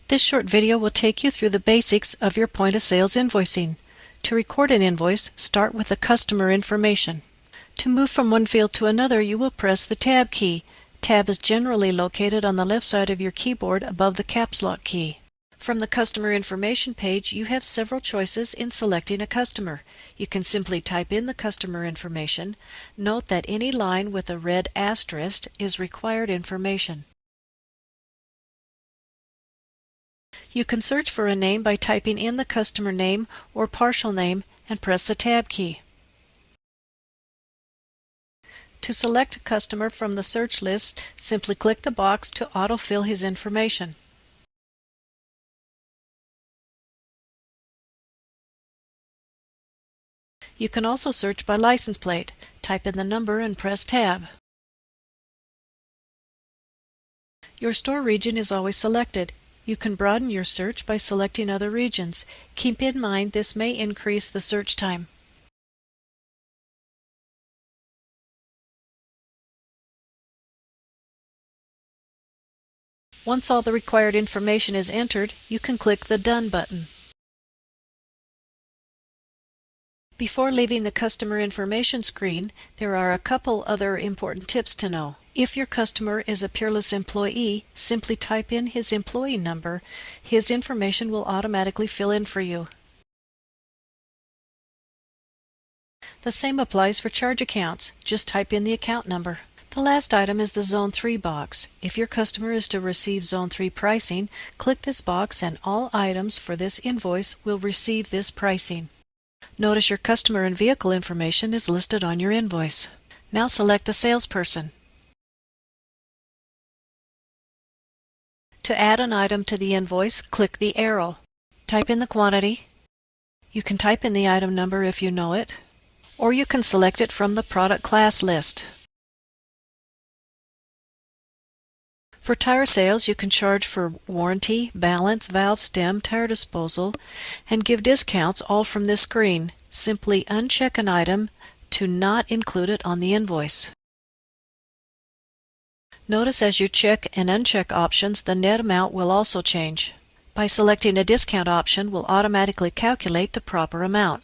This short video will take you through the basics of your point of sales invoicing. To record an invoice, start with the customer information. To move from one field to another, you will press the Tab key. Tab is generally located on the left side of your keyboard above the caps lock key. From the customer information page, you have several choices in selecting a customer. You can simply type in the customer information. Note that any line with a red asterisk is required information. You can search for a name by typing in the customer name or partial name and press the Tab key. To select a customer from the search list, simply click the box to autofill his information. You can also search by license plate. Type in the number and press Tab. Your store region is always selected. You can broaden your search by selecting other regions. Keep in mind this may increase the search time. Once all the required information is entered, you can click the Done button. Before leaving the customer information screen, there are a couple other important tips to know. If your customer is a Peerless employee, simply type in his employee number. His information will automatically fill in for you. The same applies for charge accounts. Just type in the account number. The last item is the Zone 3 box. If your customer is to receive Zone 3 pricing, click this box and all items for this invoice will receive this pricing. Notice your customer and vehicle information is listed on your invoice. Now select the salesperson. To add an item to the invoice, click the arrow. Type in the quantity. You can type in the item number if you know it, or you can select it from the product class list. For tire sales, you can charge for warranty, balance, valve stem, tire disposal, and give discounts all from this screen. Simply uncheck an item to not include it on the invoice. Notice as you check and uncheck options, the net amount will also change. By selecting a discount option will automatically calculate the proper amount.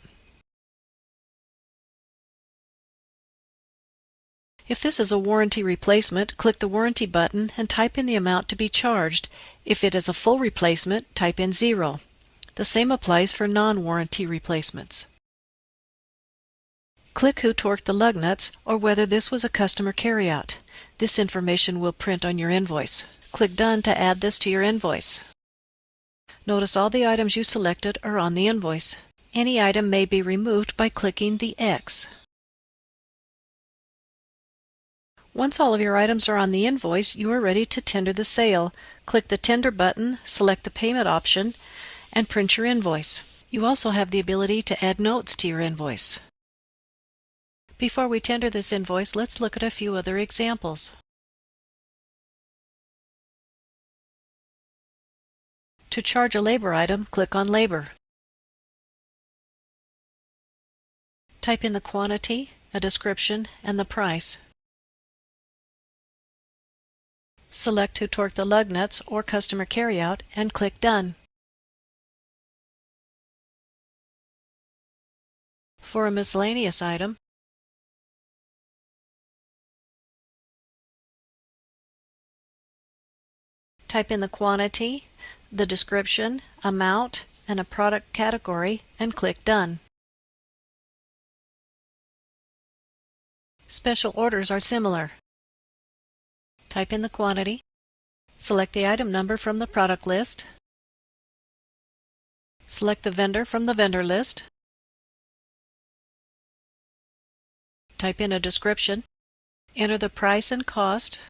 If this is a warranty replacement, click the warranty button and type in the amount to be charged. If it is a full replacement, type in 0. The same applies for non-warranty replacements. Click who torqued the lug nuts or whether this was a customer carryout. This information will print on your invoice. Click Done to add this to your invoice. Notice all the items you selected are on the invoice. Any item may be removed by clicking the X. Once all of your items are on the invoice, you are ready to tender the sale. Click the Tender button, select the payment option, and print your invoice. You also have the ability to add notes to your invoice. Before we tender this invoice, let's look at a few other examples. To charge a labor item, click on Labor. Type in the quantity, a description, and the price. Select who torqued the lug nuts or customer carryout and click Done. For a miscellaneous item, type in the quantity, the description, amount, and a product category and click Done. Special orders are similar. Type in the quantity, select the item number from the product list, select the vendor from the vendor list, type in a description, enter the price and cost,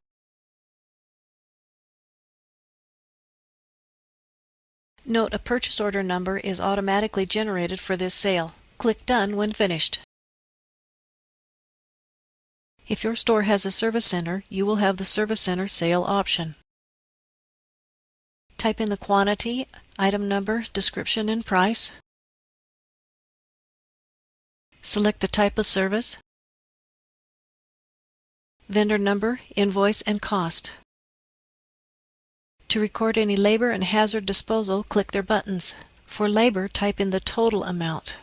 note a purchase order number is automatically generated for this sale. Click Done when finished. If your store has a service center, you will have the Service Center sale option. Type in the quantity, item number, description, and price. Select the type of service, vendor number, invoice, and cost. To record any labor and hazard disposal, click their buttons. For labor, type in the total amount.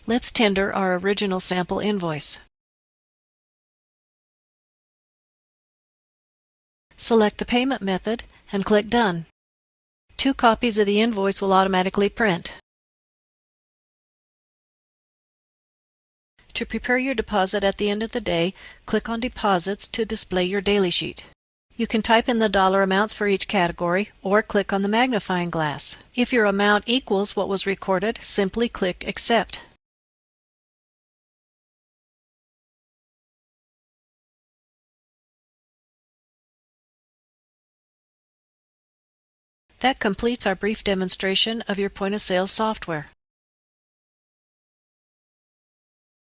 Let's tender our original sample invoice. Select the payment method and click Done. 2 copies of the invoice will automatically print. To prepare your deposit at the end of the day, click on Deposits to display your daily sheet. You can type in the dollar amounts for each category or click on the magnifying glass. If your amount equals what was recorded, simply click Accept. That completes our brief demonstration of your point-of-sale software.